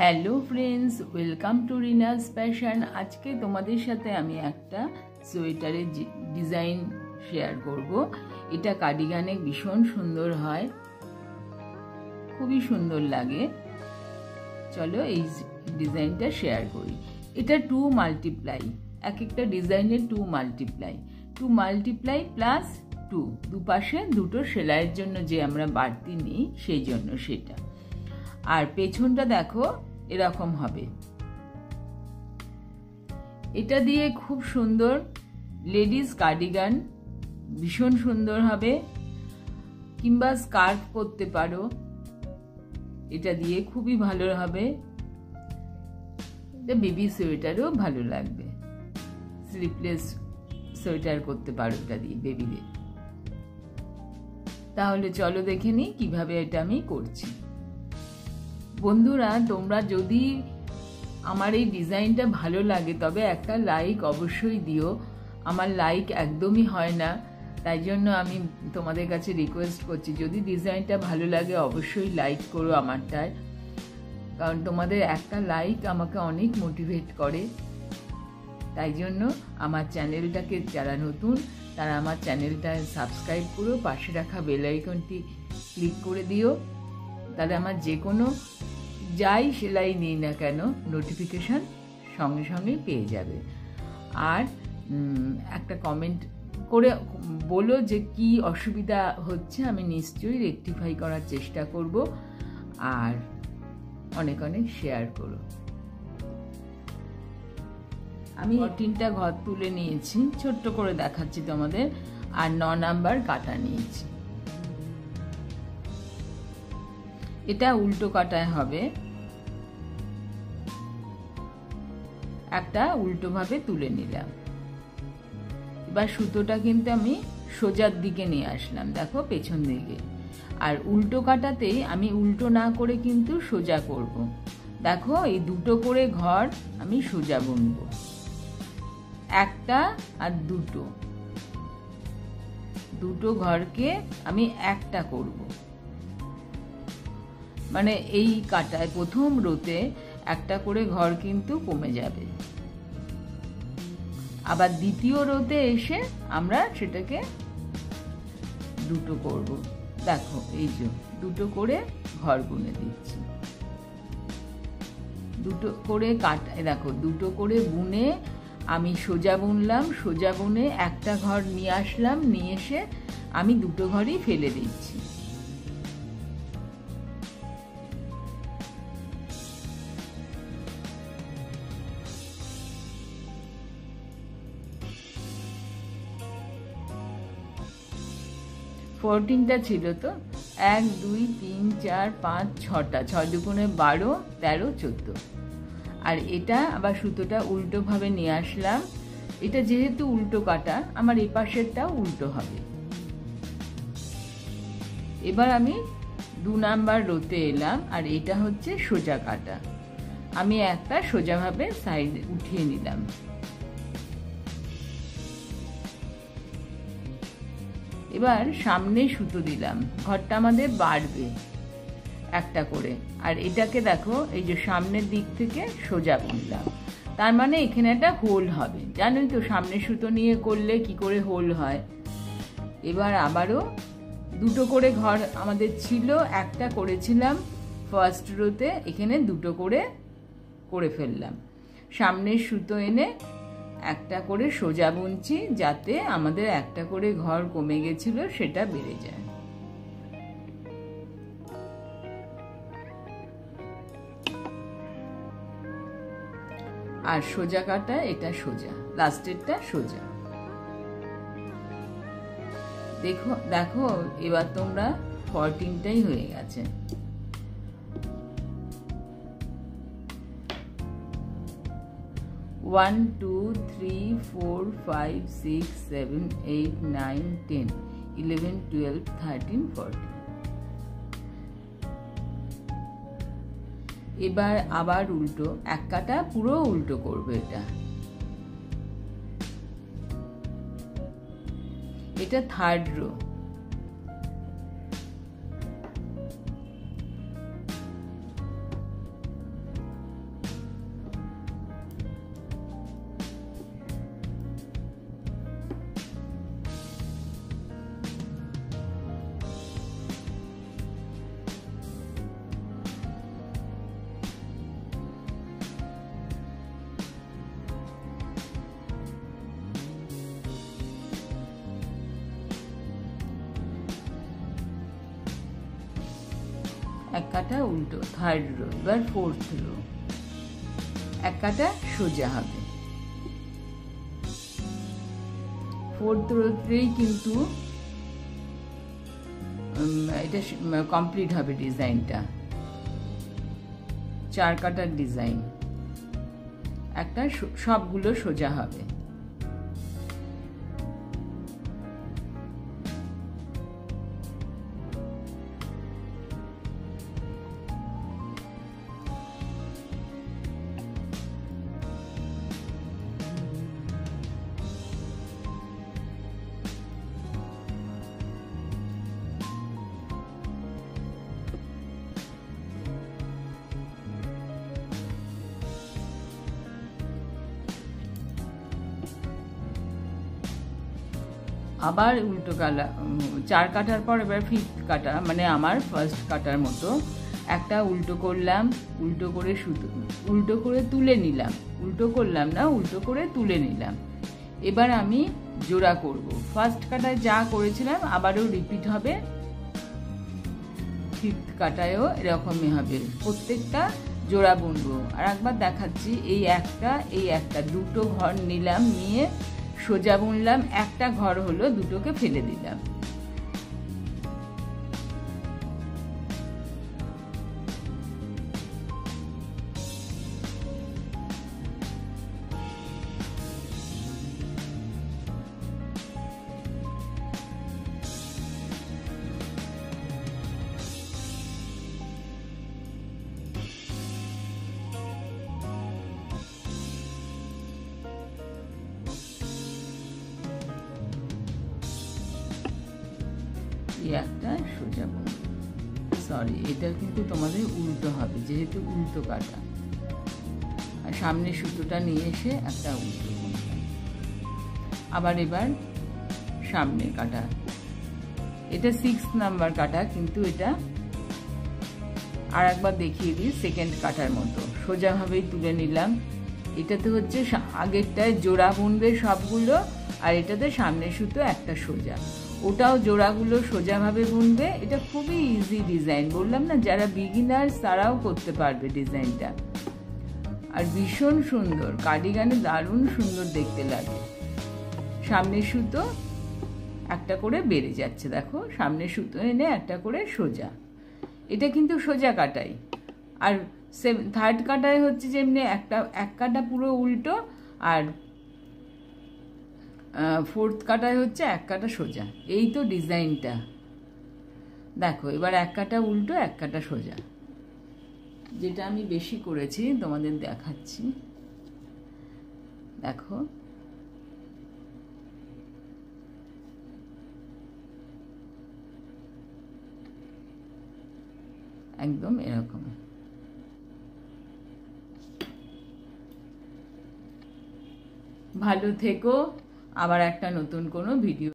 Hello friends, welcome to Rina's fashion. আজকে তোমাদের সাথে আমি একটা সোয়েটারের ডিজাইন শেয়ার করব। এটা কার্ডিগানে ভীষণ সুন্দর হয়, খুবই সুন্দর লাগে। চলো এই ডিজাইনটা শেয়ার করি। এটা 2 মাল্টিপ্লাই, এক একটা ডিজাইনের 2 মাল্টিপ্লাই প্লাস 2, দুপাশে দুটো সেলাইয়ের জন্য যে আমরা বাড়তি নিই সেই জন্য সেটা। আর পেছনটা দেখো এরকম হবে। এটা দিয়ে খুব সুন্দর লেডিস কার্ডিগান ভীষণ সুন্দর হবে, কিংবা স্কার্ফ করতে পারো, এটা দিয়ে খুবই ভালো হবে। এটা বেবি সোয়েটারও ভালো লাগবে, স্লিপলেস সোয়েটার করতে পারো এটা দিয়ে বেবিদের। তাহলে চলো দেখে নিই কিভাবে এটা আমি করছি। বন্ধুরা, তোমরা যদি আমার এই ডিজাইনটা ভালো লাগে তবে একটা লাইক অবশ্যই দিও। আমার লাইক একদমই হয় না, তাই জন্য আমি তোমাদের কাছে রিকোয়েস্ট করছি, যদি ডিজাইনটা ভালো লাগে অবশ্যই লাইক করো আমারটায়, কারণ তোমাদের একটা লাইক আমাকে অনেক মোটিভেট করে। তাই জন্য আমার চ্যানেলটাকে যারা নতুন তারা আমার চ্যানেলটা সাবস্ক্রাইব করো, পাশে রাখা বেল আইকনটি ক্লিক করে দিও, তাহলে আমার যে কোনো যাই সেলাই নিই না কেন নোটিফিকেশান সঙ্গে সঙ্গে পেয়ে যাবে। আর একটা কমেন্ট করে বলো যে কি অসুবিধা হচ্ছে, আমি নিশ্চয়ই রেকটিফাই করার চেষ্টা করব। আর অনেক অনেক শেয়ার করো। আমি 3টা ঘর তুলে নিয়েছি, ছোট্ট করে দেখাচ্ছি তোমাদের। আর 9 নাম্বার কাটা নিয়েছি। এটা উল্টো কাটায় হবে, একটা উল্টো ভাবে তুলে নিলাম। এবার সুতোটা কিন্তু আমি সোজার দিকে নিয়ে আসলাম, দেখো পেছন দিকে। আর উল্টো কাটাতেই আমি উল্টো না করে কিন্তু সোজা করব। দেখো এই দুটো করে ঘর আমি সোজা বুনবো, একটা আর দুটো ঘরকে আমি একটা করব। মানে এই কাটায় প্রথম রোতে একটা করে ঘর কিন্তু কমে যাবে, আবার দ্বিতীয় রোতে এসে আমরা সেটাকে দুটো করব। দেখো এই যে দুটো করে ঘর বুনে দিচ্ছি, দুটো করে কাটা, দেখো দুটো করে বুনে আমি সোজা বুনলাম, সোজা বুনে একটা ঘর নিয়ে আসলাম, নিয়ে এসে আমি দুটো ঘরই ফেলে দিচ্ছি। ফোরটিনটা ছিল তো, 1 2 3 4 5 6টা, 6 দুগুণে 12 13 14। আর এটা আবার সুতোটা উল্টো ভাবে নিয়ে আসলাম। এটা যেহেতু উল্টো কাটা, আমার এই পাশেরটাও উল্টো হবে। এবার আমি 2 নাম্বার রোতে এলাম, আর এটা হচ্ছে সোজা কাটা। আমি একটা সোজাভাবে সাইডে উঠিয়ে নিলাম। এবার সামনে সুতো দিলাম, ঘরটা আমাদের বাড়বে একটা করে। আর এটাকে দেখো এই যে সামনের দিক থেকে সোজা বুনলাম, তার মানে এখানে একটা হোল হবে। জানোই তো সামনে সুতো নিয়ে করলে কি করে হোল হয়। এবার আবারও দুটো করে ঘর আমাদের ছিল, একটা করেছিলাম ফার্স্ট রোতে, এখানে দুটো করে ফেললাম। সামনের সুতো এনে একটা করে সোজা বুনছি, যাতে আমাদের একটা করে ঘর কমে গেছিল সেটা বেড়ে যায়। আর সোজা কাটা, এটা সোজা, লাস্টেরটা সোজা। দেখো দেখো এবার তোমরা 14টাই হয়ে গেছে। One, 2, 3, 4, 5, 6, 7, 8, 9, 10, 11, 12, 13, 14। এবার আবার উল্টো, এক কাটা পুরো উল্টো করবে। এটা 3rd রো। এক কাটা উল্টো, থার্ড রো। এবার ফোর্থ রো, এক কাটা সোজা হবে। ফোর্থ রোতেই কিন্তু এটা কমপ্লিট হবে ডিজাইনটা। 4 কাটার ডিজাইন, একটা সবগুলো সোজা হবে। আবার উল্টো কালা 4 কাটার পর এবার ফিফথ কাটা, মানে আমার ফার্স্ট কাটার মতো একটা উল্টো করলাম, উল্টো করে সুতো উল্টো করে তুলে নিলাম, উল্টো করলাম না, উল্টো করে তুলে নিলাম। এবার আমি জোড়া করব। ফার্স্ট কাটায় যা করেছিলাম আবারও রিপিট হবে, ফিফথ কাটায়ও এরকমই হবে। প্রত্যেকটা জোড়া বুনবো। আর একবার দেখাচ্ছি, এই একটা দুটো ঘর নিলাম, নিয়ে সোজা বুনলাম, একটা ঘর হলো, দুটোকে ফেলে দিলাম। একটা সোজা বুন, সরি এটা কিন্তু তোমাদের উল্টো হবে যেহেতু উল্টো কাটা। আর সামনে সুতোটা নিয়ে এসে একটা উল্টো বুনলাম। আবার এবার সামনে কাটা, এটা 6 নাম্বার কাটা, কিন্তু এটা আর একবার দেখিয়ে দিই, সেকেন্ড কাটার মতো সোজাভাবেই তুলে নিলাম। এটাতে হচ্ছে আগেরটায় জোড়া বুনবে সবগুলো, আর এটাতে সামনে সুতো একটা সোজা, ওটাও জোড়াগুলো সোজাভাবে বুনবে। এটা খুবই ইজি ডিজাইন, বললাম না, যারা বিগিনার্স তারাও করতে পারবে ডিজাইনটা। আর ভীষণ সুন্দর, কার্ডিগানে দারুণ সুন্দর দেখতে লাগে। সামনে সুতো একটা করে বেড়ে যাচ্ছে, দেখো সামনে সুতো এনে একটা করে সোজা। এটা কিন্তু সোজা কাটাই। আর থার্ড কাটায় হচ্ছে যেমনি এক কাটা পুরো উল্টো, আর ফোর্থ কাটায় হচ্ছে এক কাটা সোজা। এই তো ডিজাইনটা দেখো। এবার এক কাটা উল্টো, এক কাটা সোজা, যেটা আমি বেশি করেছি তোমাদের দেখাচ্ছি। দেখো একদম এরকম। ভালো থেকো, আবার একটা নতুন কোনো ভিডিও